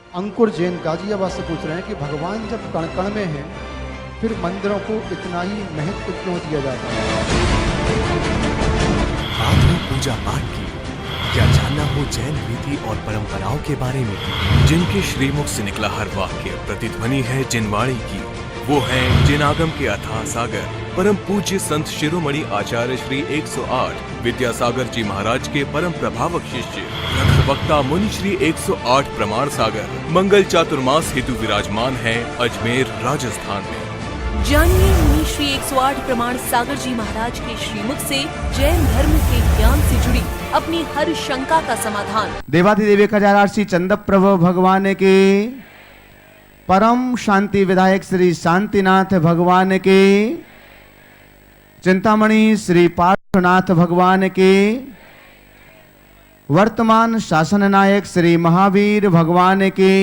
अंकुर जैन गाजियाबाद से पूछ रहे हैं कि भगवान जब कण कण में है फिर मंदिरों को इतना ही महत्व क्यों दिया जाता है? बात हो पूजा पाठ की, क्या जानना हो जैन रीति और परंपराओं के बारे में, जिनके श्रीमुख से निकला हर वाक्य प्रतिध्वनि है जिनवाणी की, वो है जिनागम के अथाह सागर परम पूज्य संत शिरोमणि आचार्य श्री 108 विद्यासागर जी महाराज के परम प्रभावक शिष्य वक्ता मुनि श्री 108 प्रमाण सागर मंगल चातुर्मास हेतु विराजमान है अजमेर राजस्थान में। जानिए मुनि श्री 108 प्रमाण सागर जी महाराज के श्रीमुख से जैन धर्म के ज्ञान से जुड़ी अपनी हर शंका का समाधान। देवाधिदेव खजारार्षि चंद प्रभु भगवान के, परम शांति विधायक श्री शांतिनाथ भगवान के, चिंतामणि श्री पार्श्वनाथ भगवान के, वर्तमान शासन नायक श्री महावीर भगवान के,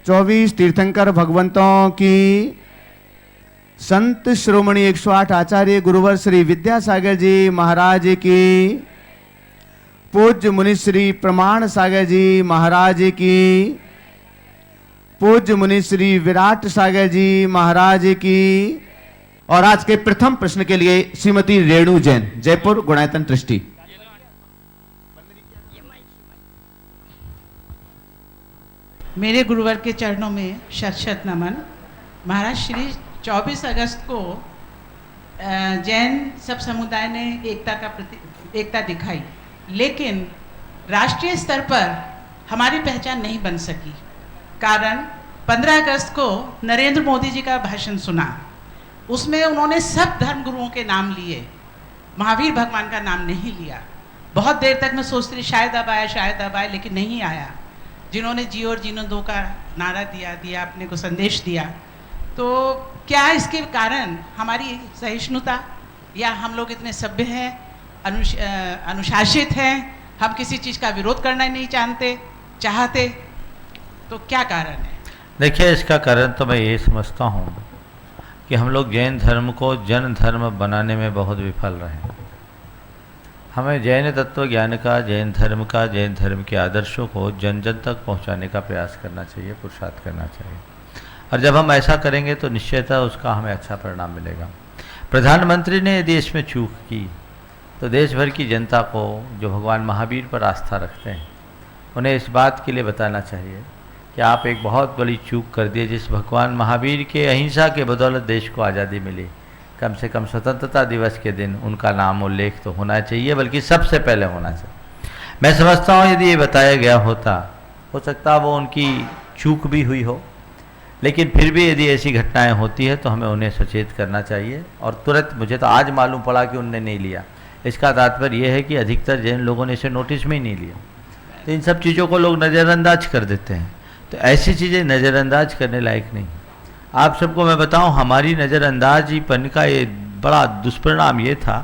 24 तीर्थंकर भगवंतों की, संत श्रोमणी 108 आचार्य गुरुवर श्री विद्यासागर जी महाराज की, पूज्य मुनि श्री प्रमाण सागर जी महाराज की, पूज्य मुनि श्री विराट सागर जी महाराज की। और आज के प्रथम प्रश्न के लिए श्रीमती रेणु जैन, जयपुर गुणायतन ट्रस्टी। मेरे गुरुवर के चरणों में शत शत नमन। महाराज श्री 24 अगस्त को जैन सब समुदाय ने एकता दिखाई, लेकिन राष्ट्रीय स्तर पर हमारी पहचान नहीं बन सकी। कारण 15 अगस्त को नरेंद्र मोदी जी का भाषण सुना, उसमें उन्होंने सब धर्म गुरुओं के नाम लिए, महावीर भगवान का नाम नहीं लिया। बहुत देर तक मैं सोचती रही शायद अब आया, लेकिन नहीं आया। जिन्होंने जियो और जीनो दो का नारा दिया अपने को संदेश दिया, तो क्या इसके कारण हमारी सहिष्णुता या हम लोग इतने सभ्य हैं, अनुशासित हैं, हम किसी चीज़ का विरोध करना ही नहीं चाहते, तो क्या कारण है? देखिए, इसका कारण तो मैं ये समझता हूँ कि हम लोग जैन धर्म को जन धर्म बनाने में बहुत विफल रहे हैं। हमें जैन तत्व ज्ञान का, जैन धर्म के आदर्शों को जन जन तक पहुँचाने का प्रयास करना चाहिए, पुरुषार्थ करना चाहिए। और जब हम ऐसा करेंगे तो निश्चयतः उसका हमें अच्छा परिणाम मिलेगा। प्रधानमंत्री ने यदि इसमें चूक की तो देश भर की जनता को, जो भगवान महावीर पर आस्था रखते हैं, उन्हें इस बात के लिए बताना चाहिए कि आप एक बहुत बड़ी चूक कर दिए। जिस भगवान महावीर के अहिंसा के बदौलत देश को आज़ादी मिली, कम से कम स्वतंत्रता दिवस के दिन उनका नाम उल्लेख तो होना चाहिए, बल्कि सबसे पहले होना चाहिए। मैं समझता हूँ यदि ये बताया गया होता, हो सकता वो उनकी चूक भी हुई हो, लेकिन फिर भी यदि ऐसी घटनाएं होती है तो हमें उन्हें सचेत करना चाहिए। और तुरंत, मुझे तो आज मालूम पड़ा कि उनने नहीं लिया, इसका तात्पर्य यह है कि अधिकतर जैन लोगों ने इसे नोटिस में ही नहीं लिया। तो इन सब चीज़ों को लोग नज़रअंदाज कर देते हैं, तो ऐसी चीज़ें नज़रअंदाज करने लायक नहीं। आप सबको मैं बताऊं, हमारी नज़रअंदाजीपन का ये बड़ा दुष्परिणाम ये था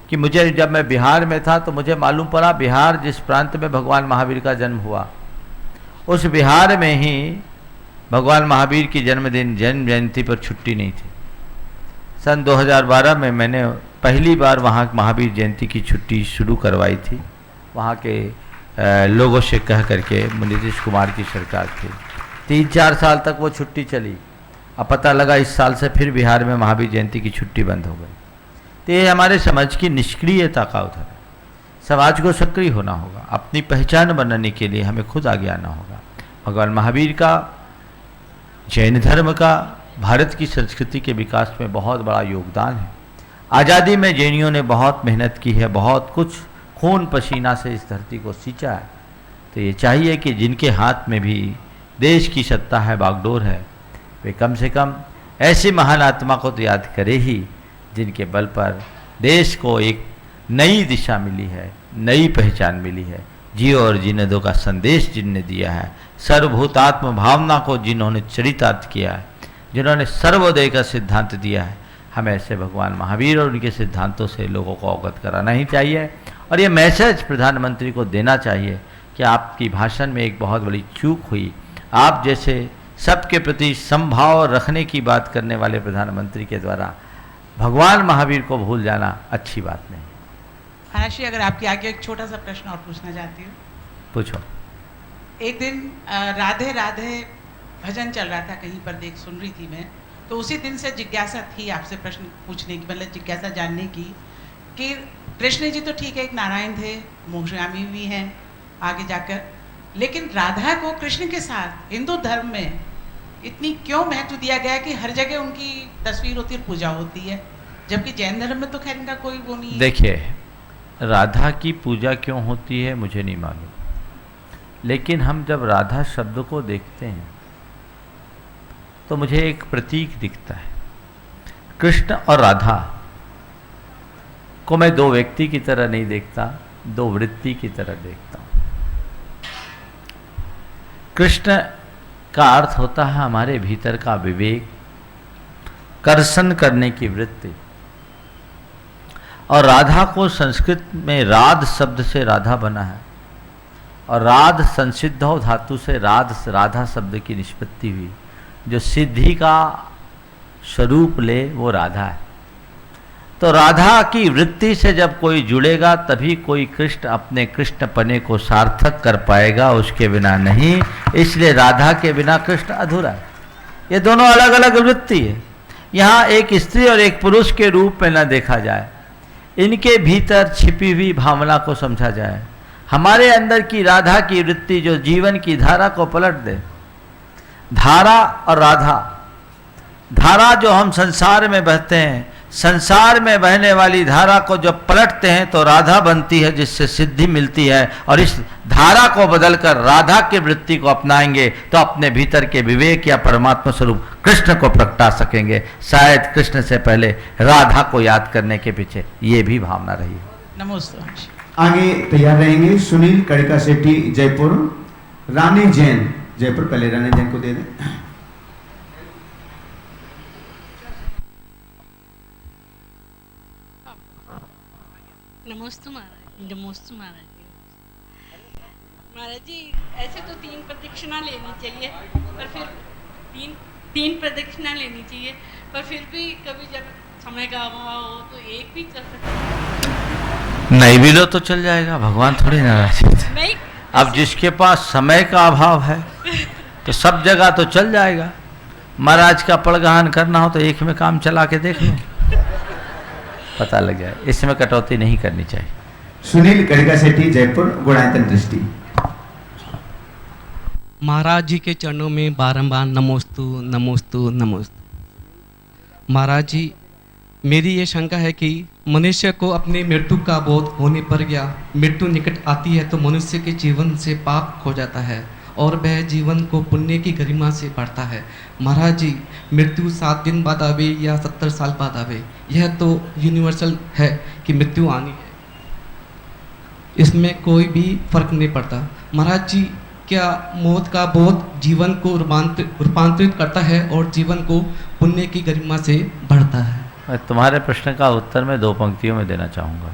कि मुझे, जब मैं बिहार में था तो मुझे मालूम पड़ा बिहार जिस प्रांत में भगवान महावीर का जन्म हुआ, उस बिहार में ही भगवान महावीर की जन्मदिन जन्म जयंती पर छुट्टी नहीं थी। सन 2012 में मैंने पहली बार वहाँ महावीर जयंती की छुट्टी शुरू करवाई थी, वहाँ के लोगों से कह करके। नीतीश कुमार की सरकार थी, 3-4 साल तक वो छुट्टी चली। अब पता लगा इस साल से फिर बिहार में महावीर जयंती की छुट्टी बंद हो गई। तो ये हमारे समाज की निष्क्रियता का उदाहरण है। समाज को सक्रिय होना होगा, अपनी पहचान बनाने के लिए हमें खुद आगे आना होगा। भगवान महावीर का, जैन धर्म का, भारत की संस्कृति के विकास में बहुत बड़ा योगदान है। आज़ादी में जैनियों ने बहुत मेहनत की है, बहुत कुछ खून पसीना से इस धरती को सींचा है। तो ये चाहिए कि जिनके हाथ में भी देश की सत्ता है, बागडोर है, वे कम से कम ऐसे महान आत्मा को तो याद करे ही जिनके बल पर देश को एक नई दिशा मिली है, नई पहचान मिली है। जियो और जीने दो का संदेश जिनने दिया है, सर्वभूतात्म भावना को जिन्होंने चरितार्थ किया है, जिन्होंने सर्वोदय का सिद्धांत दिया है, हमें ऐसे भगवान महावीर और उनके सिद्धांतों से लोगों को अवगत कराना ही चाहिए। और ये मैसेज प्रधानमंत्री को देना चाहिए कि आपकी भाषण में एक बहुत बड़ी चूक हुई। आप जैसे सबके प्रति समभाव रखने की बात करने वाले प्रधानमंत्री के द्वारा भगवान महावीर को भूल जाना अच्छी बात नहीं। महाराज जी, अगर आपके आगे एक छोटा सा प्रश्न और पूछना चाहती हूँ। पूछो। एक दिन राधे राधे भजन चल रहा था, कहीं पर देख सुन रही थी मैं, तो उसी दिन से जिज्ञासा थी आपसे प्रश्न पूछने की, मतलब जिज्ञासा जानने की कि कृष्ण जी तो ठीक है एक नारायण थे, मोक्षगामी भी हैं आगे जाकर, लेकिन राधा को कृष्ण के साथ हिंदू धर्म में इतनी क्यों महत्व दिया गया कि हर जगह उनकी तस्वीर होती है, पूजा होती है, जबकि जैन धर्म में तो खैर इनका कोई वो नहीं है। देखिए, राधा की पूजा क्यों होती है मुझे नहीं मालूम, लेकिन हम जब राधा शब्द को देखते हैं तो मुझे एक प्रतीक दिखता है। कृष्ण और राधा को मैं दो व्यक्ति की तरह नहीं देखता, दो वृत्ति की तरह देखता हूँ। कृष्ण का अर्थ होता है हमारे भीतर का विवेक, कर्षण करने की वृत्ति, और राधा को संस्कृत में राध शब्द से राधा बना है, और राध संसिद्धौ धातु से राधा शब्द की निष्पत्ति हुई, जो सिद्धि का स्वरूप ले वो राधा है। तो राधा की वृत्ति से जब कोई जुड़ेगा तभी कोई कृष्ण अपने कृष्णपने को सार्थक कर पाएगा, उसके बिना नहीं। इसलिए राधा के बिना कृष्ण अधूरा है। ये दोनों अलग अलग वृत्ति है। यहाँ एक स्त्री और एक पुरुष के रूप में न देखा जाए, इनके भीतर छिपी हुई भावना को समझा जाए। हमारे अंदर की राधा की वृत्ति जो जीवन की धारा को पलट दे। धारा और राधा, धारा जो हम संसार में बहते हैं, संसार में बहने वाली धारा को जब पलटते हैं तो राधा बनती है, जिससे सिद्धि मिलती है। और इस धारा को बदलकर राधा की वृत्ति को अपनाएंगे तो अपने भीतर के विवेक या परमात्मा स्वरूप कृष्ण को प्रगटा सकेंगे। शायद कृष्ण से पहले राधा को याद करने के पीछे ये भी भावना रही है। नमस्ते। आगे तैयार रहेंगे सुनील कड़िका सेठी जयपुर, रानी जैन जयपुर। पहले रानी जैन को दे दें। नमस्ते महाराज। नमस्ते महाराज। महाराज जी, ऐसे तो 3 प्रदक्षिणा लेनी चाहिए, पर फिर तीन प्रदक्षिणा लेनी चाहिए, पर फिर भी कभी जब समय का अभाव हो तो एक भी चल सकता है। नहीं भी लो तो चल जाएगा, भगवान थोड़ी नाराज है। नहीं, अब जिसके पास समय का अभाव है तो सब जगह तो चल जाएगा। महाराज का पड़गहान करना हो तो एक में काम चला के देख लो, पता लग जाए। इसमें कटौती नहीं करनी चाहिए। सुनील कड़िका सेठी जयपुर, गुणायतन दृष्टि। महाराज जी के चरणों में बारंबार नमोस्तु नमोस्तु नमोस्तु। महाराज जी, मेरी ये शंका है कि मनुष्य को अपनी मृत्यु का बोध होने पर या मृत्यु निकट आती है तो मनुष्य के जीवन से पाप खो जाता है और वह जीवन को पुण्य की गरिमा से बढ़ता है। महाराज जी, मृत्यु 7 दिन बाद आवे या 70 साल बाद आवे, यह तो यूनिवर्सल है कि मृत्यु आनी है, इसमें कोई भी फर्क नहीं पड़ता। महाराज जी, क्या मौत का बोध जीवन को रूपांतरित करता है और जीवन को पुण्य की गरिमा से बढ़ता है? मैं तुम्हारे प्रश्न का उत्तर मैं 2 पंक्तियों में देना चाहूँगा।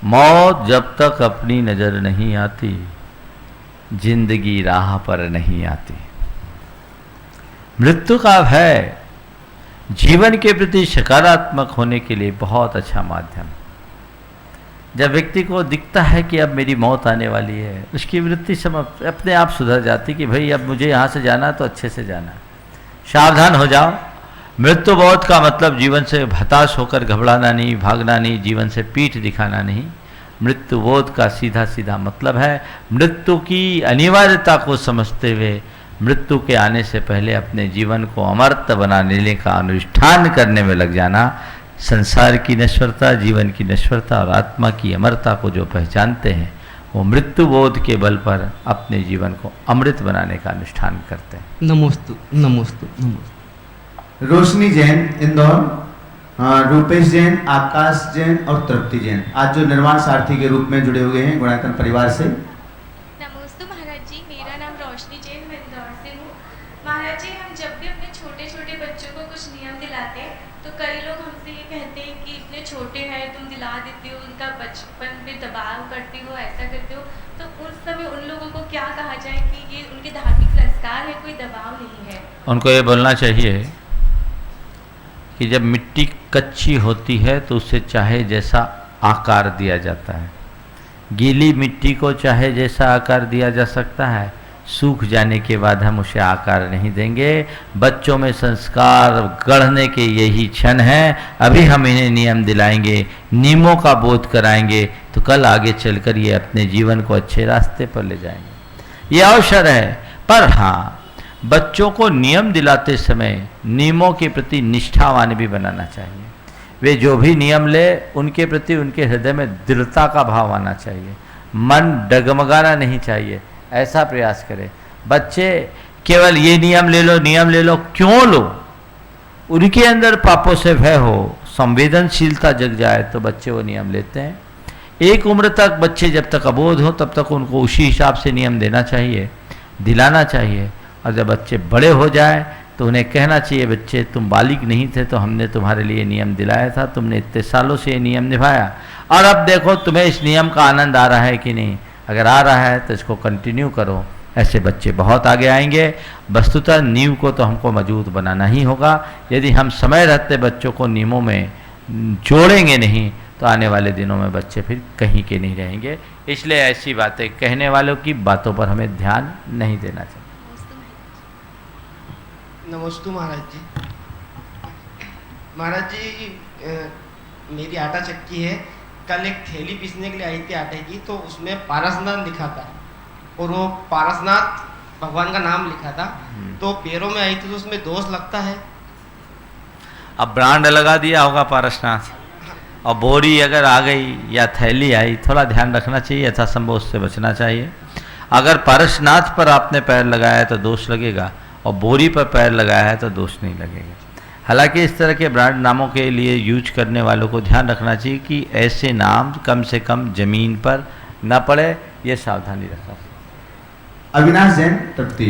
मौत जब तक अपनी नज़र नहीं आती, जिंदगी राह पर नहीं आती। मृत्यु का भय जीवन के प्रति सकारात्मक होने के लिए बहुत अच्छा माध्यम। जब व्यक्ति को दिखता है कि अब मेरी मौत आने वाली है, उसकी वृत्ति अपने आप सुधर जाती कि भाई अब मुझे यहाँ से जाना तो अच्छे से जाना। सावधान हो जाओ। मृत्यु बोध का मतलब जीवन से हताश होकर घबराना नहीं, भागना नहीं, जीवन से पीठ दिखाना नहीं। मृत्यु बोध का सीधा सीधा मतलब है मृत्यु की अनिवार्यता को समझते हुए मृत्यु के आने से पहले अपने जीवन को अमर्त्य बनाने का अनुष्ठान करने में लग जाना। संसार की नश्वरता, जीवन की नश्वरता और आत्मा की अमरता को जो पहचानते हैं वो मृत्यु बोध के बल पर अपने जीवन को अमृत बनाने का अनुष्ठान करते हैं। नमोस्तु नमोस्तु नमोस्तु। रोशनी जैन इंदौर, रूपेश जैन, आकाश जैन और तृप्ति जैन आज जो निर्माण सारथी के रूप में जुड़े हुए हैं गुणायतन परिवार से। नमस्ते महाराज जी, मेरा नाम रोशनी जैन, मैं इंदौर से हूँ। महाराज जी, हम जब भी अपने छोटे छोटे बच्चों को कुछ नियम दिलाते हैं तो कई लोग हमसे ये कहते हैं कि इतने छोटे हैं तुम दिला देते हो, उनका बचपन में दबाव करते हो, ऐसा करते हो। तो उस समय उन लोगों को क्या कहा जाए कि ये उनके धार्मिक संस्कार है, कोई दबाव नहीं है? उनको ये बोलना चाहिए कि जब मिट्टी कच्ची होती है तो उसे चाहे जैसा आकार दिया जाता है। गीली मिट्टी को चाहे जैसा आकार दिया जा सकता है, सूख जाने के बाद हम उसे आकार नहीं देंगे। बच्चों में संस्कार गढ़ने के यही क्षण हैं। अभी हम इन्हें नियम दिलाएंगे, नियमों का बोध कराएंगे, तो कल आगे चलकर ये अपने जीवन को अच्छे रास्ते पर ले जाएंगे। ये अवसर है। पर हाँ, बच्चों को नियम दिलाते समय नियमों के प्रति निष्ठावान भी बनाना चाहिए। वे जो भी नियम ले, उनके प्रति उनके हृदय में दृढ़ता का भाव आना चाहिए। मन डगमगाना नहीं चाहिए, ऐसा प्रयास करें। बच्चे केवल ये नियम ले लो, क्यों लो? उनके अंदर पापों से भय हो, संवेदनशीलता जग जाए तो बच्चे वो नियम लेते हैं। एक उम्र तक बच्चे जब तक अबोध हो तब तक उनको उसी हिसाब से नियम देना चाहिए, दिलाना चाहिए। और जब बच्चे बड़े हो जाए तो उन्हें कहना चाहिए, बच्चे तुम बालिग नहीं थे तो हमने तुम्हारे लिए नियम दिलाया था, तुमने इतने सालों से ये नियम निभाया, और अब देखो तुम्हें इस नियम का आनंद आ रहा है कि नहीं। अगर आ रहा है तो इसको कंटिन्यू करो। ऐसे बच्चे बहुत आगे आएंगे। वस्तुतः नींव को तो हमको मजबूत बनाना ही होगा। यदि हम समय रहते बच्चों को नियमों में जोड़ेंगे नहीं तो आने वाले दिनों में बच्चे फिर कहीं के नहीं रहेंगे। इसलिए ऐसी बातें कहने वालों की बातों पर हमें ध्यान नहीं देना चाहिए। नमस्ते महाराज जी। महाराज जी, मेरी आटा चक्की है। कल एक थैली पीसने के लिए आई थी आटे की, तो उसमें पारसनाथ लिखा था, और वो पारसनाथ भगवान का नाम लिखा था, तो पैरों में आई थी तो उसमें दोष लगता है। अब ब्रांड लगा दिया होगा पारसनाथ, और बोरी अगर आ गई या थैली आई, थोड़ा ध्यान रखना चाहिए, यथासंभव उससे बचना चाहिए। अगर पारसनाथ पर आपने पैर लगाया है तो दोष लगेगा, और बोरी पर पैर लगाया है तो दोष नहीं लगेगा। हालांकि इस तरह के ब्रांड नामों के लिए यूज करने वालों को ध्यान रखना चाहिए कि ऐसे नाम कम से कम जमीन पर न पड़े, ये सावधानी रखना। अविनाश जैन, तृप्ति।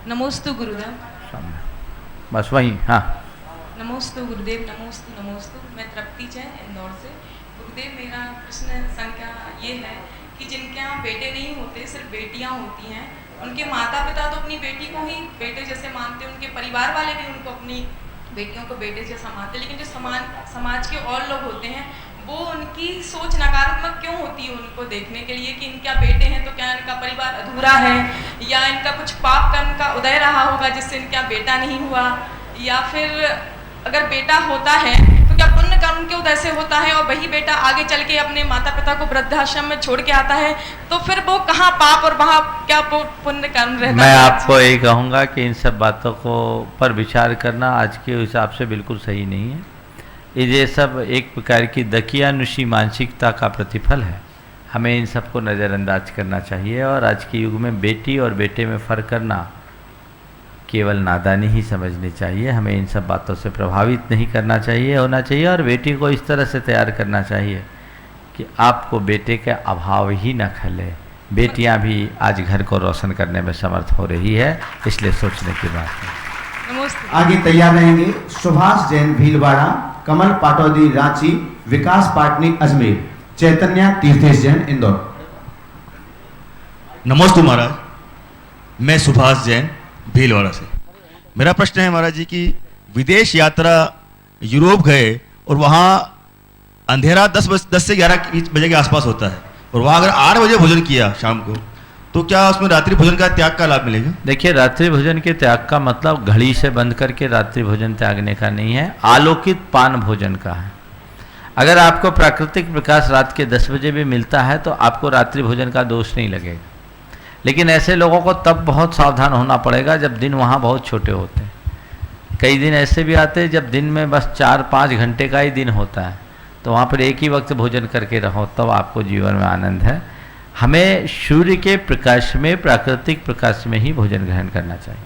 नमोस्तु गुरुदेव। बस वही, हाँ। नमोस्तु गुरुदेव, नमोस्तु। मैं तृप्ति जैन, इंदौर से। गुरुदेव, मेरा प्रश्न संख्या ये है कि जिनके यहाँ बेटे नहीं होते, सिर्फ बेटियाँ होती हैं, उनके माता पिता तो अपनी बेटी को ही बेटे जैसे मानते हैं, उनके परिवार वाले भी उनको अपनी बेटियों को बेटे जैसा मानते हैं, लेकिन जो समाज के और लोग होते हैं वो उनकी सोच नकारात्मक क्यों होती है उनको देखने के लिए कि इनका बेटे हैं तो क्या इनका परिवार अधूरा है, या इनका कुछ पाप कर्म का उदय रहा होगा जिससे इनका बेटा नहीं हुआ, या फिर अगर बेटा होता है तो क्या पुण्य कर्म के उदय से होता है और वही बेटा आगे चल के अपने माता पिता को वृद्धाश्रम में छोड़ के आता है, तो फिर वो कहाँ पाप और वहाँ क्या पुण्य कर्म रहता है? मैं आपको यही कहूँगा कि इन सब बातों को पर विचार करना आज के हिसाब से बिल्कुल सही नहीं है। ये सब एक प्रकार की दकियानुशी मानसिकता का प्रतिफल है। हमें इन सबको नज़रअंदाज करना चाहिए, और आज के युग में बेटी और बेटे में फ़र्क करना केवल नादानी ही समझनी चाहिए। हमें इन सब बातों से प्रभावित नहीं करना चाहिए, होना चाहिए, और बेटी को इस तरह से तैयार करना चाहिए कि आपको बेटे का अभाव ही न खले। बेटियां भी आज घर को रोशन करने में समर्थ हो रही है, इसलिए सोचने की बात है। आगे तैयार रहेंगे सुभाष जैन भीलवाड़ा, कमल पाटौदी रांची, विकास पाटनी अजमेर, चैतन्य तीर्थेश जैन इंदौर। नमस्ते महाराज, मैं सुभाष जैन भीलवाड़ा से। मेरा प्रश्न है महाराज जी कि विदेश यात्रा यूरोप गए और वहाँ अंधेरा 10 से 11 बजे के आसपास होता है, और वहाँ अगर 8 बजे भोजन किया शाम को, तो क्या उसमें रात्रि भोजन का त्याग का लाभ मिलेगा? देखिए, रात्रि भोजन के त्याग का मतलब घड़ी से बंद करके रात्रि भोजन त्यागने का नहीं है, आलोकित पान भोजन का है। अगर आपको प्राकृतिक प्रकाश रात के 10 बजे भी मिलता है तो आपको रात्रि भोजन का दोष नहीं लगेगा। लेकिन ऐसे लोगों को तब बहुत सावधान होना पड़ेगा जब दिन वहाँ बहुत छोटे होते हैं। कई दिन ऐसे भी आते हैं जब दिन में बस 4-5 घंटे का ही दिन होता है, तो वहाँ पर एक ही वक्त भोजन करके रहो, तब आपको जीवन में आनंद है। हमें सूर्य के प्रकाश में, प्राकृतिक प्रकाश में ही भोजन ग्रहण करना चाहिए।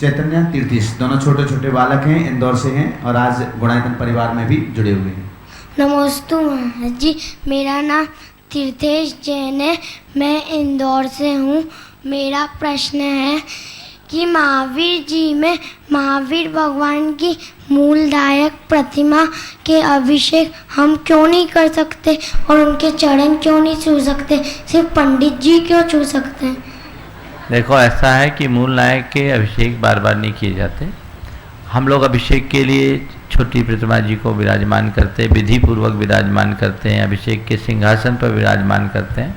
चैतन्य तीर्थेश, दोनों छोटे छोटे बालक हैं, इंदौर से हैं, और आज गुणायतन परिवार में भी जुड़े हुए हैं। नमस्ते महाराज जी, मेरा नाम तीर्थेश जैन है, मैं इंदौर से हूँ। मेरा प्रश्न है कि महावीर जी में महावीर भगवान की मूलदायक प्रतिमा के अभिषेक हम क्यों नहीं कर सकते, और उनके चरण क्यों नहीं छू सकते, सिर्फ पंडित जी क्यों छू सकते हैं? देखो, ऐसा है कि मूल नायक के अभिषेक बार बार नहीं किए जाते। हम लोग अभिषेक के लिए छोटी प्रतिमा जी को विराजमान करते, विधि पूर्वक विराजमान करते हैं, अभिषेक के सिंहासन पर विराजमान करते हैं।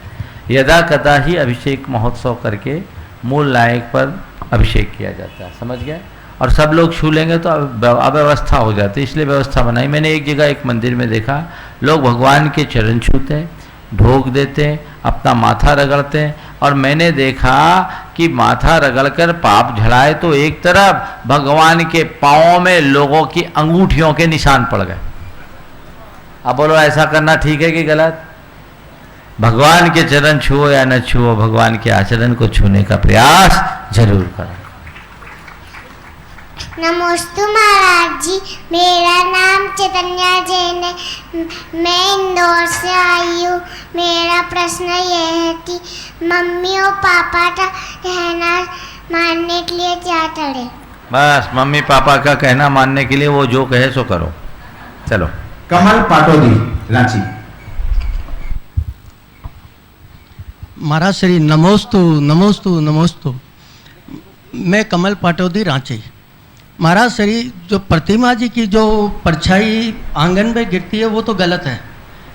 यदा कदा ही अभिषेक महोत्सव करके मूल नायक पर अभिषेक किया जाता है, समझ गए। और सब लोग छू लेंगे तो अव्यवस्था हो जाती, इसलिए व्यवस्था बनाई। मैंने एक जगह एक मंदिर में देखा, लोग भगवान के चरण छूते हैं, ढोक देते हैं, अपना माथा रगड़ते हैं, और मैंने देखा कि माथा रगड़कर पाप झड़ाए तो एक तरफ भगवान के पाँवों में लोगों की अंगूठियों के निशान पड़ गए। अब बोलो ऐसा करना ठीक है कि गलत? भगवान के चरण छुओ या न छुओ, भगवान के आचरण को छूने का प्रयास जरूर करें। नमोस्तु महाराज जी, मेरा नाम चैतन्या जैन है, मैं इंदौर से आई हूँ। मेरा प्रश्न यह है कि मम्मी और पापा का कहना मानने के लिए क्या करें? बस मम्मी पापा का कहना मानने के लिए वो जो कहे सो करो। चलो। कमल पाटोदी, रांची। महाराज श्री नमोस्तु नमोस्तु नमोस्तु। मैं कमल पाटोदी, रांची। महाराज श्री जो प्रतिमा जी की जो परछाई आंगन में गिरती है वो तो गलत है,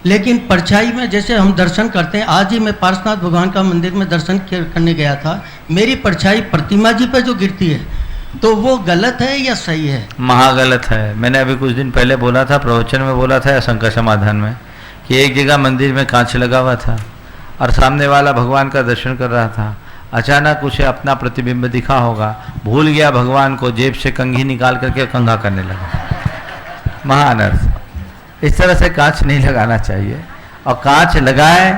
लेकिन परछाई में जैसे हम दर्शन करते हैं, आज ही मैं पार्श्वनाथ भगवान का मंदिर में दर्शन करने गया था, मेरी परछाई प्रतिमा जी पे जो गिरती है तो वो गलत है या सही है? महागलत है। मैंने अभी कुछ दिन पहले बोला था, प्रवचन में बोला था, शंकर समाधान में, कि एक जगह मंदिर में कांच लगा हुआ था और सामने वाला भगवान का दर्शन कर रहा था, अचानक उसे अपना प्रतिबिंब दिखा होगा, भूल गया भगवान को, जेब से कंघी निकाल करके कंघा करने लगा। महाअनर्थ। इस तरह से कांच नहीं लगाना चाहिए, और कांच लगाए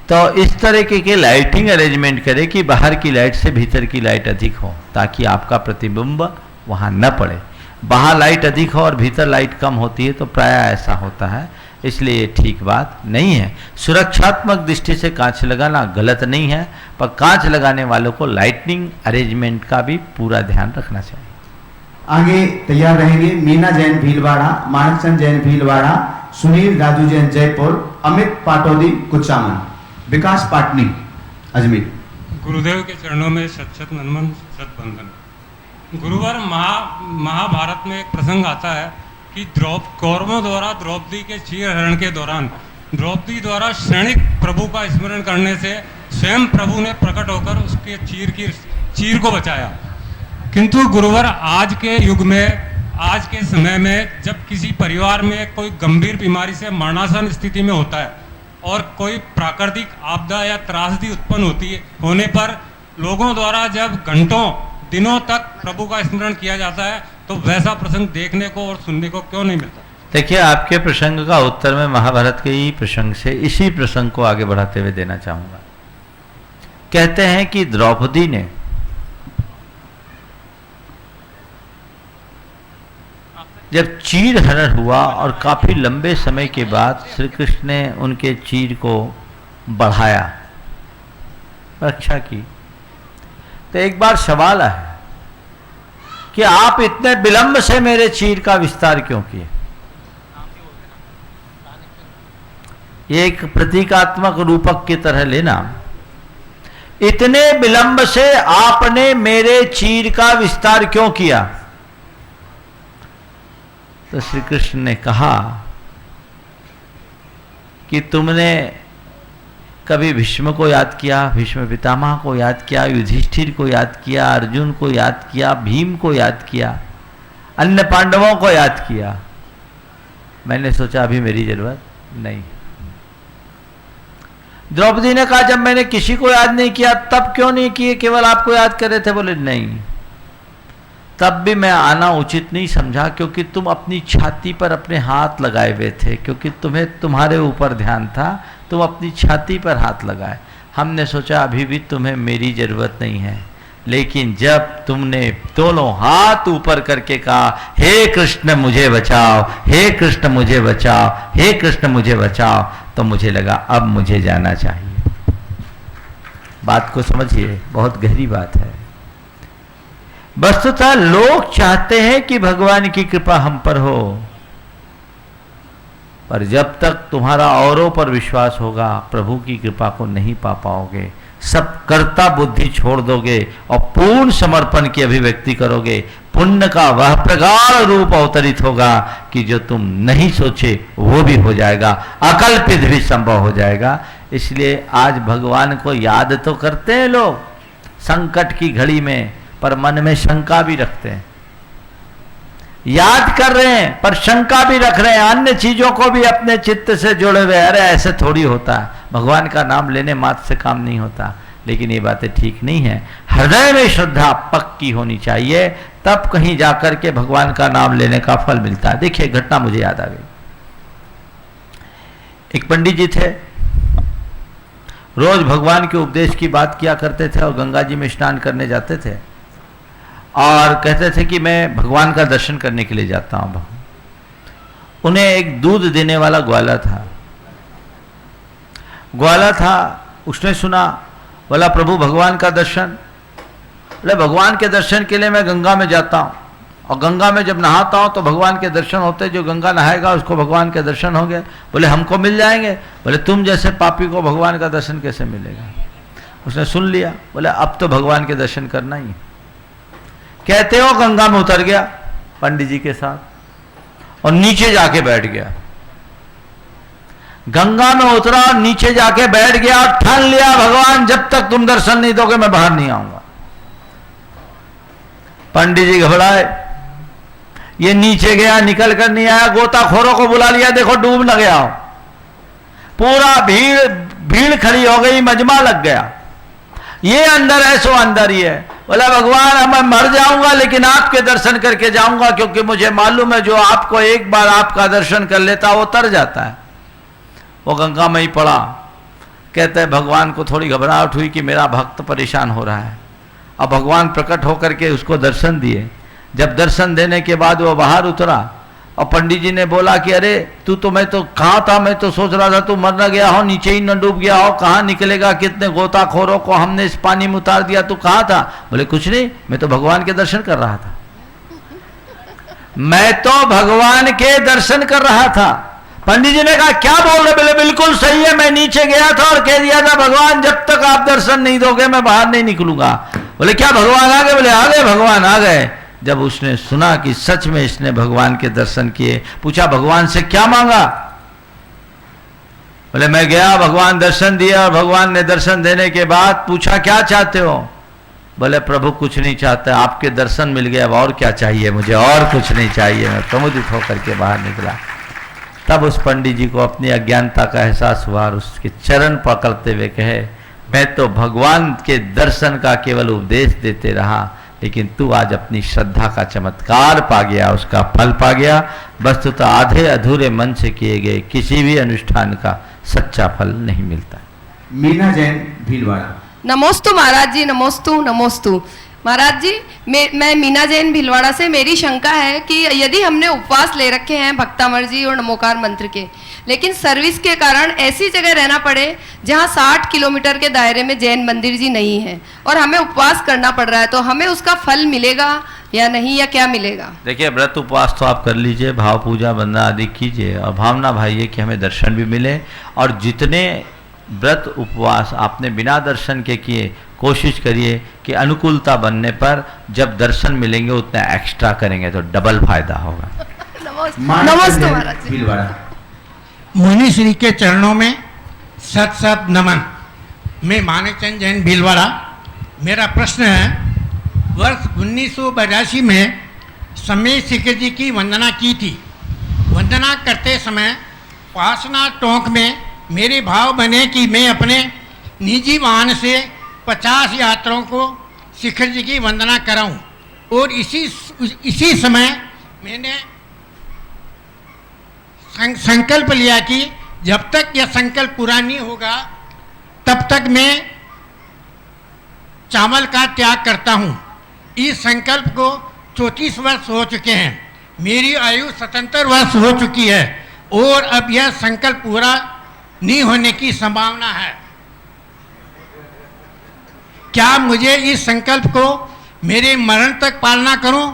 तो इस तरीके के लाइटिंग अरेंजमेंट करें कि बाहर की लाइट से भीतर की लाइट अधिक हो, ताकि आपका प्रतिबिंब वहाँ न पड़े। बाहर लाइट अधिक हो और भीतर लाइट कम होती है तो प्रायः ऐसा होता है, इसलिए ये ठीक बात नहीं है। सुरक्षात्मक दृष्टि से कांच लगाना गलत नहीं है, पर कांच लगाने वालों को लाइटनिंग अरेंजमेंट का भी पूरा ध्यान रखना चाहिए। आगे तैयार रहेंगे मीना जैन भीलवाड़ा, मानकचंद जैन भीलवाड़ा, सुनील राजू जैन जयपुर, अमित पाटोदी कुचामन, विकास पाटनी अजमेर। गुरुदेव के चरणों में शत नमन शत बंदन। गुरुवार महाभारत में एक प्रसंग आता है कि कौरवों द्वारा द्रौपदी के चीर हरण के दौरान द्रौपदी द्वारा क्षणिक प्रभु का स्मरण करने से स्वयं प्रभु ने प्रकट होकर उसके चीर को बचाया। किंतु गुरुवर आज के युग में, आज के समय में, जब किसी परिवार में कोई गंभीर बीमारी से मरणासन स्थिति में होता है और कोई प्राकृतिक आपदा या त्रासदी उत्पन्न होने पर लोगों द्वारा जब घंटों दिनों तक प्रभु का स्मरण किया जाता है, तो वैसा प्रसंग देखने को और सुनने को क्यों नहीं मिलता? देखिए, आपके प्रसंग का उत्तर मैं महाभारत के ही प्रसंग से इसी प्रसंग को आगे बढ़ाते हुए देना चाहूंगा। कहते हैं कि द्रौपदी ने जब चीर हरण हुआ और काफी लंबे समय के बाद श्री कृष्ण ने उनके चीर को बढ़ाया, रक्षा की, तो एक बार सवाल है कि आप इतने विलंब से मेरे चीर का विस्तार क्यों किए? ये एक प्रतीकात्मक रूपक की तरह लेना, इतने विलंब से आपने मेरे चीर का विस्तार क्यों किया? तो श्री कृष्ण ने कहा कि तुमने कभी भीष्म को याद किया, भीष्म पितामह को याद किया, युधिष्ठिर को याद किया, अर्जुन को याद किया, भीम को याद किया, अन्य पांडवों को याद किया। मैंने सोचा अभी मेरी जरूरत नहीं। द्रौपदी ने कहा जब मैंने किसी को याद नहीं किया तब क्यों नहीं किए, केवल आपको याद कर रहे थे? बोले नहीं, तब भी मैं आना उचित नहीं समझा, क्योंकि तुम अपनी छाती पर अपने हाथ लगाए हुए थे, क्योंकि तुम्हें तुम्हारे ऊपर ध्यान था, तुम अपनी छाती पर हाथ लगाए। हमने सोचा अभी भी तुम्हें मेरी जरूरत नहीं है, लेकिन जब तुमने दोनों हाथ ऊपर करके कहा हे कृष्ण मुझे बचाओ, हे कृष्ण मुझे बचाओ, हे कृष्ण मुझे बचाओ, तो मुझे लगा अब मुझे जाना चाहिए। बात को समझिए, बहुत गहरी बात है। वस्तुतः लोग चाहते हैं कि भगवान की कृपा हम पर हो, पर जब तक तुम्हारा औरों पर विश्वास होगा प्रभु की कृपा को नहीं पा पाओगे। सब कर्ता बुद्धि छोड़ दोगे और पूर्ण समर्पण की अभिव्यक्ति करोगे, पुण्य का वह प्रगाढ़ रूप अवतरित होगा कि जो तुम नहीं सोचे वो भी हो जाएगा, अकल्पित भी संभव हो जाएगा। इसलिए आज भगवान को याद तो करते हैं लोग संकट की घड़ी में, पर मन में शंका भी रखते हैं। याद कर रहे हैं पर शंका भी रख रहे हैं, अन्य चीजों को भी अपने चित्त से जोड़े हुए। अरे ऐसे थोड़ी होता है, भगवान का नाम लेने मात्र से काम नहीं होता। लेकिन ये बातें ठीक नहीं है। हृदय में श्रद्धा पक्की होनी चाहिए, तब कहीं जाकर के भगवान का नाम लेने का फल मिलता है। देखिए घटना मुझे याद आ गई। एक पंडित जी थे, रोज भगवान के उपदेश की बात किया करते थे और गंगा जी में स्नान करने जाते थे और कहते थे कि मैं भगवान का दर्शन करने के लिए जाता हूं। उन्हें एक दूध देने वाला ग्वाला था। उसने सुना, बोला प्रभु भगवान का दर्शन। बोले भगवान के दर्शन के लिए मैं गंगा में जाता हूं और गंगा में जब नहाता हूं तो भगवान के दर्शन होते, जो गंगा नहाएगा उसको भगवान के दर्शन होंगे। बोले हमको मिल जाएंगे। बोले तुम जैसे पापी को भगवान का दर्शन कैसे मिलेगा। उसने सुन लिया, बोले अब तो भगवान के दर्शन करना ही। कहते हो गंगा में उतर गया पंडित जी के साथ और नीचे जाके बैठ गया। गंगा में उतरा और नीचे जाके बैठ गया और ठान लिया भगवान जब तक तुम दर्शन नहीं दोगे मैं बाहर नहीं आऊंगा। पंडित जी घबराए, ये नीचे गया निकल कर नहीं आया, गोताखोरों को बुला लिया, देखो डूब न गया हो। पूरा भीड़ खड़ी हो गई, मजमा लग गया। ये अंदर है सो अंदर ही है। बोला भगवान मैं मर जाऊंगा लेकिन आपके दर्शन करके जाऊंगा, क्योंकि मुझे मालूम है जो आपको एक बार आपका दर्शन कर लेता वो तर जाता है। वो गंगा में ही पड़ा। कहते हैं भगवान को थोड़ी घबराहट हुई कि मेरा भक्त परेशान हो रहा है। अब भगवान प्रकट होकर के उसको दर्शन दिए। जब दर्शन देने के बाद वो बाहर उतरा और पंडित जी ने बोला कि अरे तू तो, मैं तो कहाँ था, मैं तो सोच रहा था तू मर न गया हो, नीचे ही न डूब गया हो, कहाँ निकलेगा, कितने गोताखोरों को हमने इस पानी में उतार दिया, तू कहाँ था। बोले कुछ नहीं, मैं तो भगवान के दर्शन कर रहा था। मैं तो भगवान के दर्शन कर रहा था। पंडित जी ने कहा क्या बोल रहे। बोले बिल्कुल सही है, मैं नीचे गया था और कह दिया था भगवान जब तक आप दर्शन नहीं दोगे मैं बाहर नहीं निकलूंगा। बोले क्या भगवान आ गए। बोले आ गए भगवान आ गए। जब उसने सुना कि सच में इसने भगवान के दर्शन किए, पूछा भगवान से क्या मांगा। बोले मैं गया, भगवान दर्शन दिया और भगवान ने दर्शन देने के बाद पूछा क्या चाहते हो। बोले प्रभु कुछ नहीं चाहते, आपके दर्शन मिल गए, अब और क्या चाहिए मुझे, और कुछ नहीं चाहिए। मैं प्रमुदित होकर के बाहर निकला। तब उस पंडित जी को अपनी अज्ञानता का एहसास हुआ और उसके चरण पकड़ते हुए कहे मैं तो भगवान के दर्शन का केवल उपदेश देते रहा, लेकिन तू आज अपनी श्रद्धा का चमत्कार पा गया, उसका फल पा गया। वस्तुतः आधे अधूरे मन से किए गए किसी भी अनुष्ठान का सच्चा फल नहीं मिलता। मीना जैन भीलवाड़ा। नमोस्तु महाराज जी, नमोस्तु नमोस्तु। महाराज जी मैं मीना जैन भीलवाड़ा से, मेरी शंका है कि यदि हमने उपवास ले रखे हैं भक्तामर जी और नमोकार मंत्र के, लेकिन सर्विस के कारण ऐसी जगह रहना पड़े जहां 60 किलोमीटर के दायरे में जैन मंदिर जी नहीं है और हमें उपवास करना पड़ रहा है, तो हमें उसका फल मिलेगा या नहीं, या क्या मिलेगा। देखिए व्रत उपवास तो आप कर लीजिए, भाव पूजा वंदना आदि कीजिए और भावना भाइये कि हमें दर्शन भी मिले। और जितने व्रत उपवास आपने बिना दर्शन के किए, कोशिश करिए कि अनुकूलता बनने पर जब दर्शन मिलेंगे उतना एक्स्ट्रा करेंगे तो डबल फायदा होगा। नमस्ते महाराज जी। मुनि श्री के चरणों में सत सत नमन। मैं मानकचंद जैन भीलवाड़ा। मेरा प्रश्न है, वर्ष 1982 में समय शिखर जी की वंदना की थी। वंदना करते समय पासना टोंक में मेरे भाव बने कि मैं अपने निजी वाहन से 50 यात्रियों को शिखर जी की वंदना कराऊं, और इसी समय मैंने संकल्प लिया कि जब तक यह संकल्प पूरा नहीं होगा तब तक मैं चावल का त्याग करता हूं। इस संकल्प को 34 वर्ष हो चुके हैं। मेरी आयु 77 वर्ष हो चुकी है और अब यह संकल्प पूरा नहीं होने की संभावना है। क्या मुझे इस संकल्प को मेरे मरण तक पालना करूं?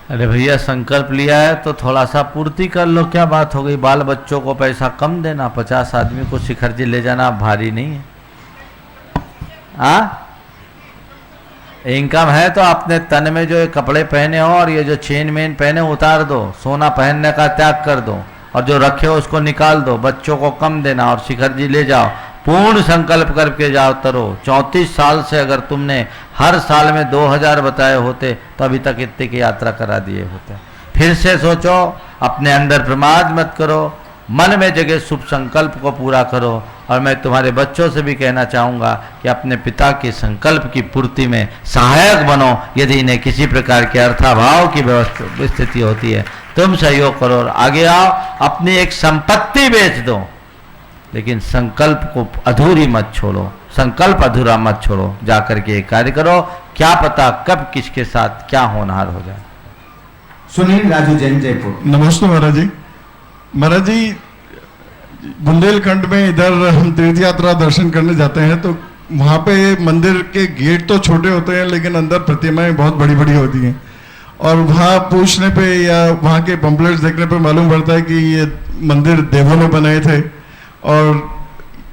अरे भैया संकल्प लिया है तो थोड़ा सा पूर्ति कर लो, क्या बात हो गई। बाल बच्चों को पैसा कम देना, 50 आदमी को शिखर जी ले जाना भारी नहीं है। इनकम है तो अपने तन में जो ये कपड़े पहने हो और ये जो चेन मेन पहने उतार दो, सोना पहनने का त्याग कर दो और जो रखे हो उसको निकाल दो, बच्चों को कम देना और शिखर जी ले जाओ, पूर्ण संकल्प करके जाओ तरो। 34 साल से अगर तुमने हर साल में 2000 बताए होते तो अभी तक इतने की यात्रा करा दिए होते। फिर से सोचो, अपने अंदर प्रमाद मत करो, मन में जगह शुभ संकल्प को पूरा करो। और मैं तुम्हारे बच्चों से भी कहना चाहूँगा कि अपने पिता के संकल्प की पूर्ति में सहायक बनो। यदि इन्हें किसी प्रकार के अर्थाभाव की व्यवस्था स्थिति होती है, तुम सहयोग करो और आगे आओ। अपनी एक संपत्ति बेच दो, लेकिन संकल्प को अधूरी मत छोड़ो, संकल्प अधूरा मत छोड़ो। जाकर के एक कार्य करो, क्या पता कब किसके साथ क्या होनहार हो जाए। सुनील राजू जैन, जयपुर। नमस्ते महाराज जी। महाराज जी, बुंदेलखंड में इधर हम तीर्थ यात्रा दर्शन करने जाते हैं तो वहाँ पे मंदिर के गेट तो छोटे होते हैं लेकिन अंदर प्रतिमाएं बहुत बड़ी बड़ी होती हैं। और वहाँ पूछने पे या वहाँ के पम्पलेट्स देखने पे मालूम पड़ता है कि ये मंदिर देवों ने बनाए थे। और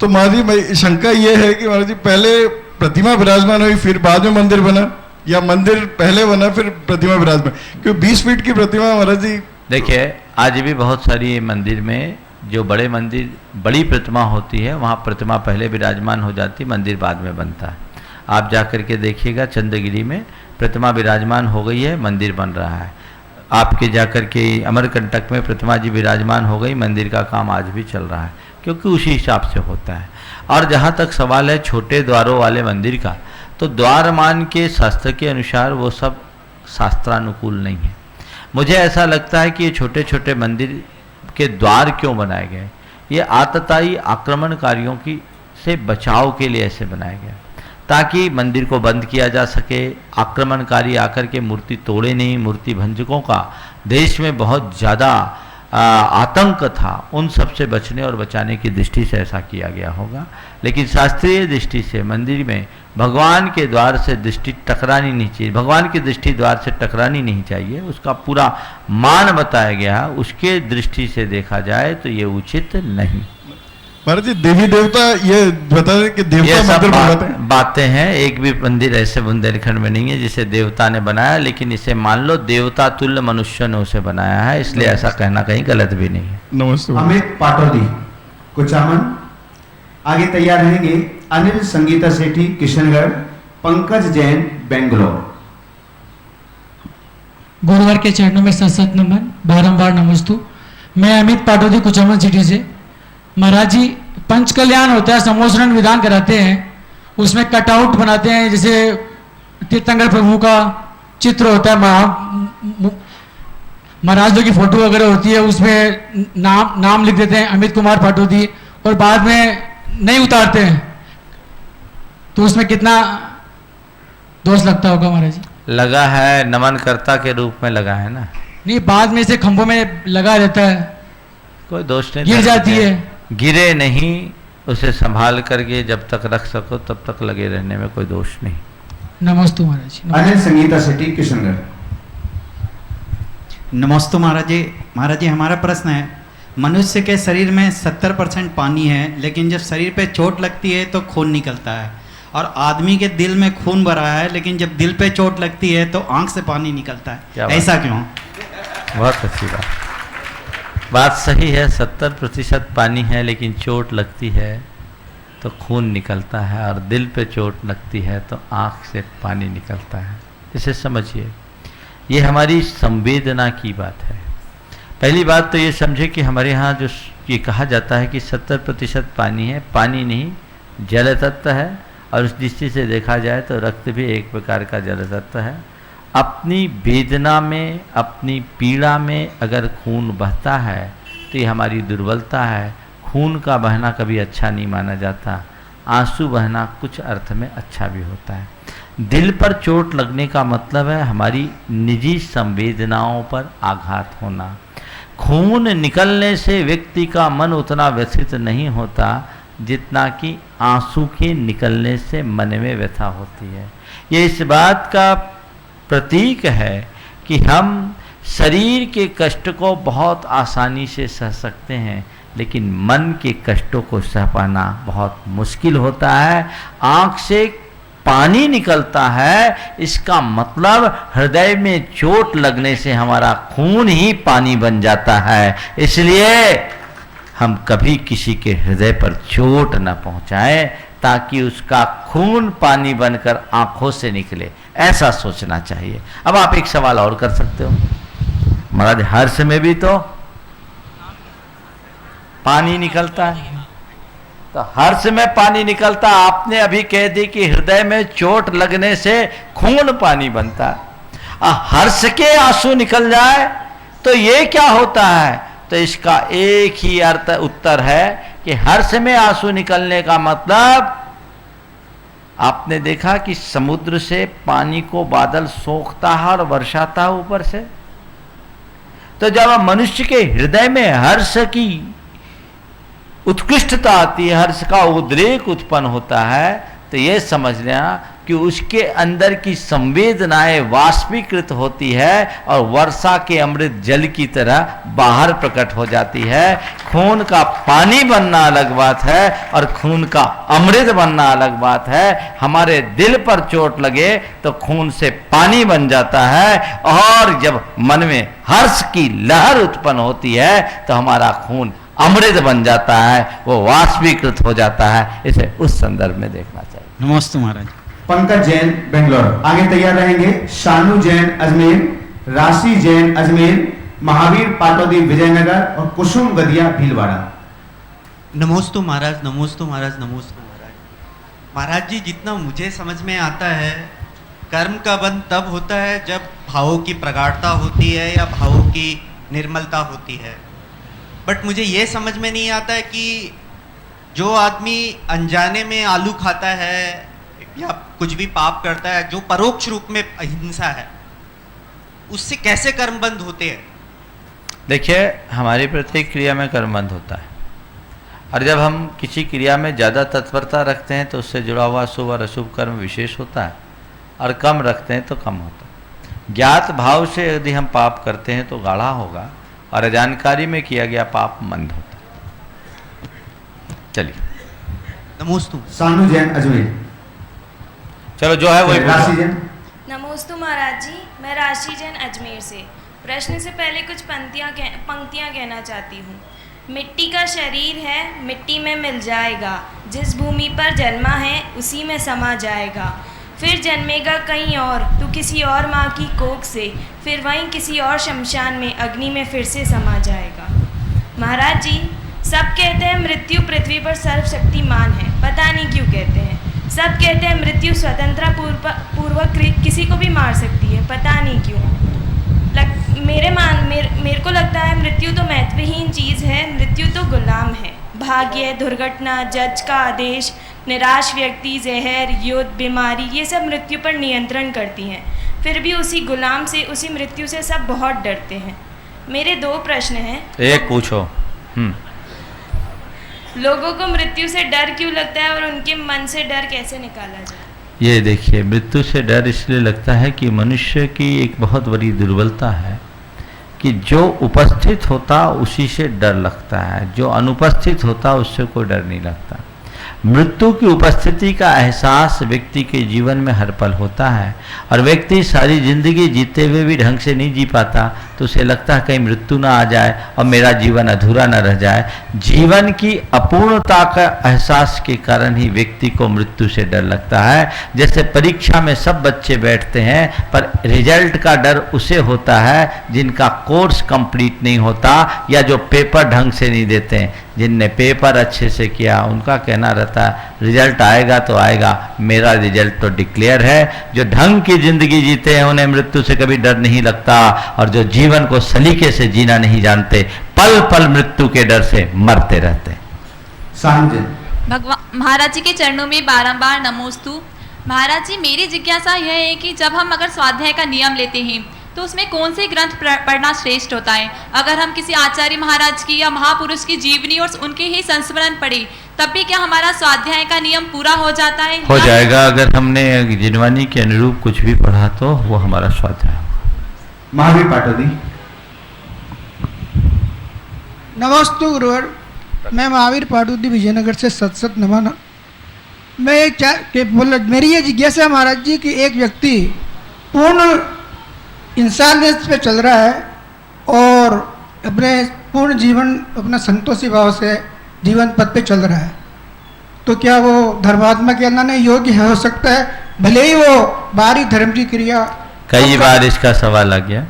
तो महाराज जी, शंका ये है कि महाराज जी पहले प्रतिमा विराजमान हुई फिर बाद में मंदिर बना, या मंदिर पहले बना फिर प्रतिमा विराजमान? क्योंकि 20 फीट की प्रतिमा महाराज जी। देखिए, आज भी बहुत सारी मंदिर में जो बड़े मंदिर बड़ी प्रतिमा होती है वहाँ प्रतिमा पहले विराजमान हो जाती, मंदिर बाद में बनता है। आप जाकर के देखिएगा, चंद्रगिरी में प्रतिमा विराजमान हो गई है, मंदिर बन रहा है। आपके जाकर के अमरकंटक में प्रतिमा जी विराजमान हो गई, मंदिर का काम आज भी चल रहा है, क्योंकि उसी हिसाब से होता है। और जहाँ तक सवाल है छोटे द्वारों वाले मंदिर का, तो द्वारमान के शास्त्र के अनुसार वो सब शास्त्रानुकूल नहीं है। मुझे ऐसा लगता है कि ये छोटे छोटे मंदिर के द्वार क्यों बनाए गए, ये आतताई आक्रमणकारियों की से बचाव के लिए ऐसे बनाया गया, ताकि मंदिर को बंद किया जा सके। आक्रमणकारी आकर के मूर्ति तोड़े नहीं। मूर्ति भंजकों का देश में बहुत ज़्यादा आतंक था, उन सब से बचने और बचाने की दृष्टि से ऐसा किया गया होगा। लेकिन शास्त्रीय दृष्टि से मंदिर में भगवान के द्वार से दृष्टि टकरानी नहीं चाहिए, भगवान की दृष्टि द्वार से टकरानी नहीं चाहिए, उसका पूरा मान बताया गया। उसके दृष्टि से देखा जाए तो ये उचित नहीं। महाराज जी, देवी देवता ये बता दें कि देवता ये सब मंदिर बातें हैं। एक भी मंदिर ऐसे बुंदेलखंड में नहीं है जिसे देवता ने बनाया, लेकिन इसे मान लो देवता तुल्य मनुष्य ने उसे बनाया है, इसलिए ऐसा कहना कहीं गलत भी नहीं है। नमस्ते। अमित पाटोदी, कुचामन। आगे तैयार रहेंगे अनिल संगीता सेठी, किशनगढ़। पंकज जैन, बेंगलोर। गुरुवार के चरणों में सत नमन, बारंबार नमस्तु। मैं अमित पाटोदी, कुचामन सिटी से। महाराज जी, पंच कल्याण होता है, समोसरण विधान कराते हैं, उसमें कटआउट बनाते हैं, जैसे तीर्थंकर प्रभु का चित्र होता है, महाराज की फोटो वगैरह होती है, उसमें नाम लिख देते हैं अमित कुमार पाटोदी, और बाद में नहीं उतारते हैं, तो उसमें कितना दोष लगता होगा महाराज जी? लगा है, नमनकर्ता के रूप में लगा है ना। नहीं, बाद में से खंभों में लगा रहता है, कोई दोष नहीं, गिर जाती है। गिरे नहीं, उसे संभाल करके जब तक रख सको तब तक लगे रहने में कोई दोष नहीं। नमस्ते महाराज जी। अनिल संगीता सेठी, किशनगढ़। नमस्ते महाराज जी। महाराज जी, हमारा प्रश्न है, मनुष्य के शरीर में 70% पानी है, लेकिन जब शरीर पे चोट लगती है तो खून निकलता है, और आदमी के दिल में खून भरा है, लेकिन जब दिल पे चोट लगती है तो आंख से पानी निकलता है, ऐसा क्यों? बहुत अच्छी बात सही है। 70% पानी है, लेकिन चोट लगती है तो खून निकलता है, और दिल पे चोट लगती है तो आँख से पानी निकलता है। इसे समझिए, ये हमारी संवेदना की बात है। पहली बात तो ये समझे कि हमारे यहाँ जो ये कहा जाता है कि 70% पानी है, पानी नहीं जल तत्व है, और उस दृष्टि से देखा जाए तो रक्त भी एक प्रकार का जल तत्व है। अपनी वेदना में, अपनी पीड़ा में अगर खून बहता है तो ये हमारी दुर्बलता है। खून का बहना कभी अच्छा नहीं माना जाता, आंसू बहना कुछ अर्थ में अच्छा भी होता है। दिल पर चोट लगने का मतलब है हमारी निजी संवेदनाओं पर आघात होना। खून निकलने से व्यक्ति का मन उतना व्यथित नहीं होता जितना कि आंसू के निकलने से मन में व्यथा होती है। ये इस बात का प्रतीक है कि हम शरीर के कष्ट को बहुत आसानी से सह सकते हैं, लेकिन मन के कष्टों को सह पाना बहुत मुश्किल होता है। आँख से पानी निकलता है, इसका मतलब हृदय में चोट लगने से हमारा खून ही पानी बन जाता है। इसलिए हम कभी किसी के हृदय पर चोट न पहुंचाएं ताकि उसका खून पानी बनकर आंखों से निकले, ऐसा सोचना चाहिए। अब आप एक सवाल और कर सकते हो, महाराज हर्ष में भी तो पानी निकलता है, तो हर्ष में पानी निकलता, आपने अभी कह दी कि हृदय में चोट लगने से खून पानी बनता है। हर्ष के आंसू निकल जाए तो ये क्या होता है? तो इसका एक ही अर्थ उत्तर है कि हर्ष में आंसू निकलने का मतलब, आपने देखा कि समुद्र से पानी को बादल सोखता है और बरसाता है ऊपर से। तो जब मनुष्य के हृदय में हर्ष की उत्कृष्टता आती है, हर्ष का उद्रेक उत्पन्न होता है, तो ये समझना कि उसके अंदर की संवेदनाएं वाष्पीकृत होती है और वर्षा के अमृत जल की तरह बाहर प्रकट हो जाती है। खून का पानी बनना अलग बात है और खून का अमृत बनना अलग बात है। हमारे दिल पर चोट लगे तो खून से पानी बन जाता है, और जब मन में हर्ष की लहर उत्पन्न होती है तो हमारा खून अमृत बन जाता है, वो वाष्पीकृत हो जाता है। इसे उस संदर्भ में देखना चाहिए। नमस्ते महाराज। पंकज जैन बेंगलोर आगे तैयार रहेंगे। शानू जैन अजमेर, राशि जैन अजमेर, महावीर पाटोदी विजयनगर और कुसुम गदिया भीलवाड़ा। नमोस्तु महाराज, नमोस्तु महाराज, नमोस्तु महाराज। महाराज जी, जितना मुझे समझ में आता है, कर्म का बंध तब होता है जब भावों की प्रगाढ़ता होती है या भावों की निर्मलता होती है। बट मुझे ये समझ में नहीं आता है कि जो आदमी अनजाने में आलू खाता है या कुछ भी पाप करता है, जो परोक्ष रूप में अहिंसा है, उससे कैसे कर्म बंद होते हैं? देखिए, हमारी प्रत्येक क्रिया में कर्म बंद होता है, और जब हम किसी क्रिया में ज़्यादा तत्परता रखते हैं तो उससे जुड़ा हुआ शुभ और अशुभ कर्म विशेष होता है, और कम रखते हैं तो कम होता है। ज्ञात भाव से यदि हम पाप करते हैं तो गाढ़ा होगा, और अजानकारी में किया गया पाप मंद होता है। चलिए, नमोस्तु। शानू जैन अजमेर। चलो, जो है वही राशि जैन। नमोस्तु महाराज जी, मैं राशि जैन अजमेर से। प्रश्न से पहले कुछ पंक्तियाँ कहना चाहती हूँ। मिट्टी का शरीर है, मिट्टी में मिल जाएगा, जिस भूमि पर जन्मा है उसी में समा जाएगा। फिर जन्मेगा कहीं और तो किसी और माँ की कोख से, फिर वहीं किसी और शमशान में अग्नि में फिर से समा जाएगा। महाराज जी, सब कहते हैं मृत्यु पृथ्वी पर सर्वशक्तिमान है, पता नहीं क्यों कहते हैं। सब कहते हैं मृत्यु स्वतंत्रता पूर्वक किसी को भी मार सकती है, पता नहीं क्यों। मेरे को लगता है मृत्यु तो महत्वहीन चीज़ है, मृत्यु तो गुलाम है। भाग्य, दुर्घटना, जज का आदेश, निराश व्यक्ति, जहर, युद्ध, बीमारी, ये सब मृत्यु पर नियंत्रण करती हैं। फिर भी उसी गुलाम से, उसी मृत्यु से सब बहुत डरते हैं। मेरे दो प्रश्न हैं। एक पूछो। लोगों को मृत्यु से डर क्यों लगता है और उनके मन से डर कैसे निकाला जाए? ये देखिए, मृत्यु से डर इसलिए लगता है कि मनुष्य की एक बहुत बड़ी दुर्बलता है कि जो उपस्थित होता उसी से डर लगता है, जो अनुपस्थित होता उससे कोई डर नहीं लगता। मृत्यु की उपस्थिति का एहसास व्यक्ति के जीवन में हर पल होता है, और व्यक्ति सारी जिंदगी जीते हुए भी ढंग से नहीं जी पाता, तो उसे लगता है कहीं मृत्यु ना आ जाए और मेरा जीवन अधूरा न रह जाए। जीवन की अपूर्णता का एहसास के कारण ही व्यक्ति को मृत्यु से डर लगता है। जैसे परीक्षा में सब बच्चे बैठते हैं, पर रिजल्ट का डर उसे होता है जिनका कोर्स कंप्लीट नहीं होता, या जो पेपर ढंग से नहीं देते हैं। जिनने पेपर अच्छे से किया उनका कहना रहता है रिजल्ट आएगा तो आएगा, मेरा रिजल्ट तो डिक्लेयर है। जो ढंग की जिंदगी जीते हैं उन्हें मृत्यु से कभी डर नहीं लगता, और जो जीवन को सलीके से जीना नहीं जानते, पल पल मृत्यु के डर से मरते रहते हैं। भगवान महाराज जी के चरणों में बारंबार नमोस्तु। महाराज जी, मेरी जिज्ञासा यह है कि जब हम अगर स्वाध्याय का नियम लेते हैं तो उसमें कौन से ग्रंथ पढ़ना श्रेष्ठ होता है? अगर हम किसी आचार्य महाराज की या महापुरुष की जीवनी और उनके ही संस्मरण पढ़े तब भी क्या हमारा स्वाध्याय का नियम पूरा हो जाता है? हो जाएगा। अगर हमने जिनवानी के अनुरूप कुछ भी पढ़ा तो वो हमारा स्वाध्याय होगा। महावीर पाटोदी। नमस्ते गुरुवर, मैं महावीर पाटोदी विजयनगर से सत नमन। मेरी ये जिज्ञासा महाराज जी कि एक व्यक्ति पूर्ण इंसानियत पे चल रहा है और अपने पूर्ण जीवन अपना संतोषी भाव से जीवन पथ पे चल रहा है, तो क्या वो धर्मात्मा के अन्ना योग्य हो सकता है, भले ही वो बाहरी धर्म की क्रिया। कई बार इसका सवाल आ गया,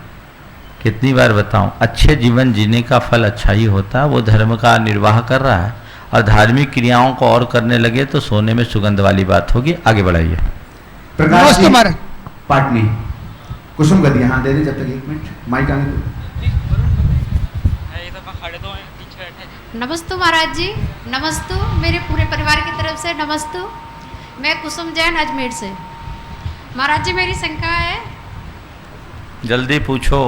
कितनी बार बताऊं, अच्छे जीवन जीने का फल अच्छा ही होता है। वो धर्म का निर्वाह कर रहा है और धार्मिक क्रियाओं को और करने लगे तो सोने में सुगंध वाली बात होगी। आगे बढ़ाइए। प्रकाश जी पाटनी कुसुम गद्दी, हाँ दे दे जब तक 1 मिनट माइक आने दो। नमस्तु महाराज जी, नमस्तु मेरे पूरे परिवार की तरफ से नमस्तु। मैं कुसुम जैन अजमेर से। महाराज जी मेरी शंका है, जल्दी पूछो।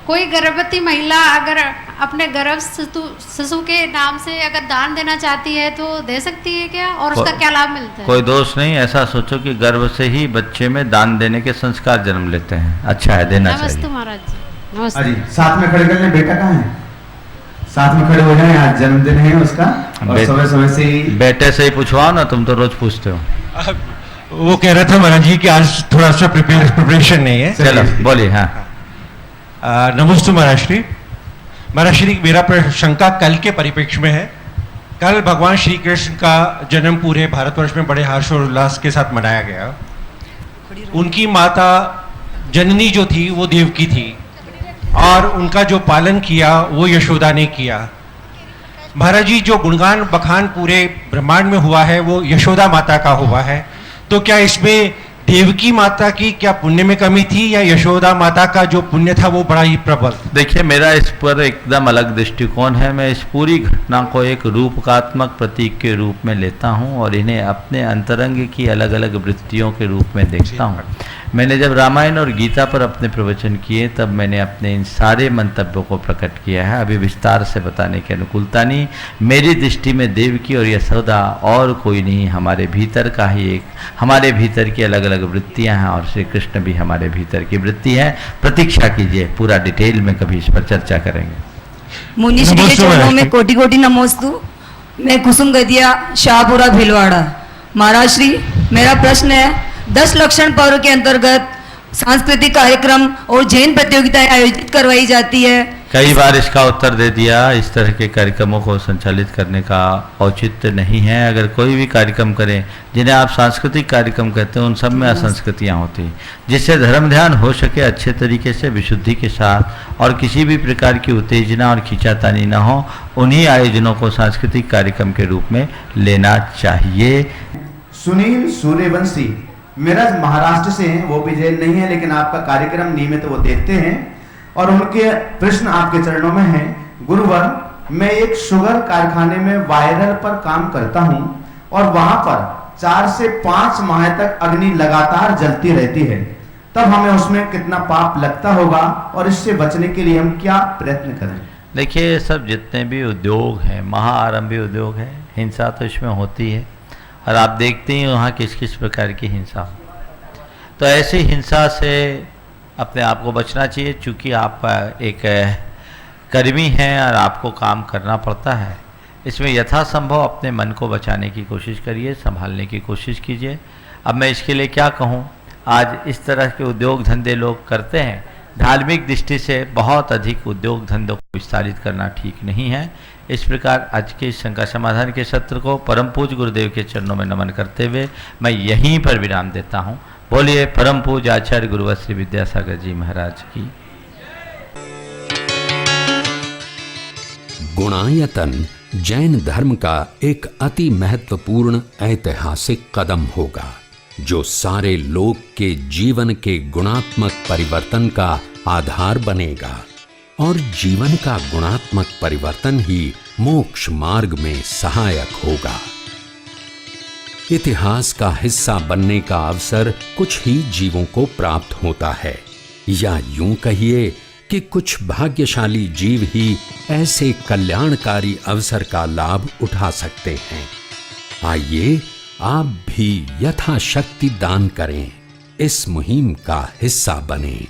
कोई गर्भवती महिला अगर अपने गर्भ शिशु के नाम से अगर दान देना चाहती है तो दे सकती है क्या, और उसका क्या लाभ मिलता है? कोई दोष नहीं, ऐसा सोचो कि गर्भ से ही बच्चे में दान देने के संस्कार जन्म लेते हैं, अच्छा है, देना चाहिए। नमस्ते महाराज जी। नमस्ते। जी साथ में खड़े कर लें, बेटा कहाँ है, साथ में खड़े हो जाएं, आज जन्मदिन है उसका और समय समय से ही बेटे से ही पूछवाओ ना, तुम तो रोज पूछते हो। वो कह रहा था महाराज जी कि आज थोड़ा सा प्रिपरेशन नहीं है। चलो बोलिए। हाँ नमस्ते महाराज श्री। महाराज श्री मेरा शंका कल के परिप्रेक्ष्य में है। कल भगवान श्री कृष्ण का जन्म पूरे भारतवर्ष में बड़े हर्ष और उल्लास के साथ मनाया गया। उनकी माता जननी जो थी वो देवकी थी और उनका जो पालन किया वो यशोदा ने किया। महाराज जी जो गुणगान बखान पूरे ब्रह्मांड में हुआ है वो यशोदा माता का हुआ है, तो क्या इसमें देवकी माता की क्या पुण्य में कमी थी या यशोदा माता का जो पुण्य था वो बड़ा ही प्रबल? देखिए मेरा इस पर एकदम अलग दृष्टिकोण है। मैं इस पूरी घटना को एक रूपकात्मक प्रतीक के रूप में लेता हूं और इन्हें अपने अंतरंग की अलग अलग वृत्तियों के रूप में देखता हूं। मैंने जब रामायण और गीता पर अपने प्रवचन किए तब मैंने अपने इन सारे मंतव्यों को प्रकट किया है। अभी विस्तार से बताने की अनुकूलता नहीं। मेरी दृष्टि में देवकी और यशोदा और कोई नहीं, हमारे भीतर का ही एक, हमारे भीतर की अलग अलग वृत्तियां हैं और श्री कृष्ण भी हमारे भीतर की वृत्ति है। प्रतीक्षा कीजिए, पूरा डिटेल में कभी इस पर चर्चा करेंगे। मुनि श्री के चरणों में कोटि कोटि नमोस्तु। मैं कुसुम गदिया, शाहपुरा भीलवाड़ा। महाराज श्री मेरा प्रश्न है, 10 लक्षण पर्व के अंतर्गत सांस्कृतिक कार्यक्रम और जैन प्रतियोगिताएं आयोजित करवाई जाती है। कई बार इसका उत्तर दे दिया। इस तरह के कार्यक्रमों को संचालित करने का औचित्य नहीं है। अगर कोई भी कार्यक्रम करें जिन्हें आप सांस्कृतिक कार्यक्रम कहते हैं उन सब में असंस्कृतियाँ होती हैं, जिससे धर्म ध्यान हो सके अच्छे तरीके से विशुद्धि के साथ और किसी भी प्रकार की उत्तेजना और खींचातानी न हो, उन्हीं आयोजनों को सांस्कृतिक कार्यक्रम के रूप में लेना चाहिए। सुनील सूर्यवंशी मेरा महाराष्ट्र से हैं, वो भी जैन नहीं है लेकिन आपका कार्यक्रम नियमित वो देखते हैं और उनके प्रश्न आपके चरणों में है। गुरुवर, मैं एक शुगर कारखाने में वायरल पर काम करता हूं और वहां पर 4 से 5 माह तक अग्नि लगातार जलती रहती है, तब हमें उसमें कितना पाप लगता होगा और इससे बचने के लिए हम क्या प्रयत्न करें? देखिए सब जितने भी उद्योग हैं, महाआरंभी उद्योग है, हिंसा तो इसमें होती है और आप देखते ही वहाँ किस किस प्रकार की हिंसा हो। तो ऐसी हिंसा से अपने आप को बचना चाहिए। चूँकि आप एक कर्मी हैं और आपको काम करना पड़ता है, इसमें यथासंभव अपने मन को बचाने की कोशिश करिए, संभालने की कोशिश कीजिए। अब मैं इसके लिए क्या कहूँ, आज इस तरह के उद्योग धंधे लोग करते हैं, धार्मिक दृष्टि से बहुत अधिक उद्योग धंधों को विस्तारित करना ठीक नहीं है। इस प्रकार आज के शंका समाधान के सत्र को परम पूज्य गुरुदेव के चरणों में नमन करते हुए मैं यहीं पर विराम देता हूँ। बोलिए परम पूज्य आचार्य गुरुवर श्री विद्यासागर जी महाराज की। गुणायतन जैन धर्म का एक अति महत्वपूर्ण ऐतिहासिक कदम होगा, जो सारे लोक के जीवन के गुणात्मक परिवर्तन का आधार बनेगा और जीवन का गुणात्मक परिवर्तन ही मोक्ष मार्ग में सहायक होगा। इतिहास का हिस्सा बनने का अवसर कुछ ही जीवों को प्राप्त होता है, या यूं कहिए कि कुछ भाग्यशाली जीव ही ऐसे कल्याणकारी अवसर का लाभ उठा सकते हैं। आइए आप भी यथाशक्ति दान करें, इस मुहिम का हिस्सा बनें।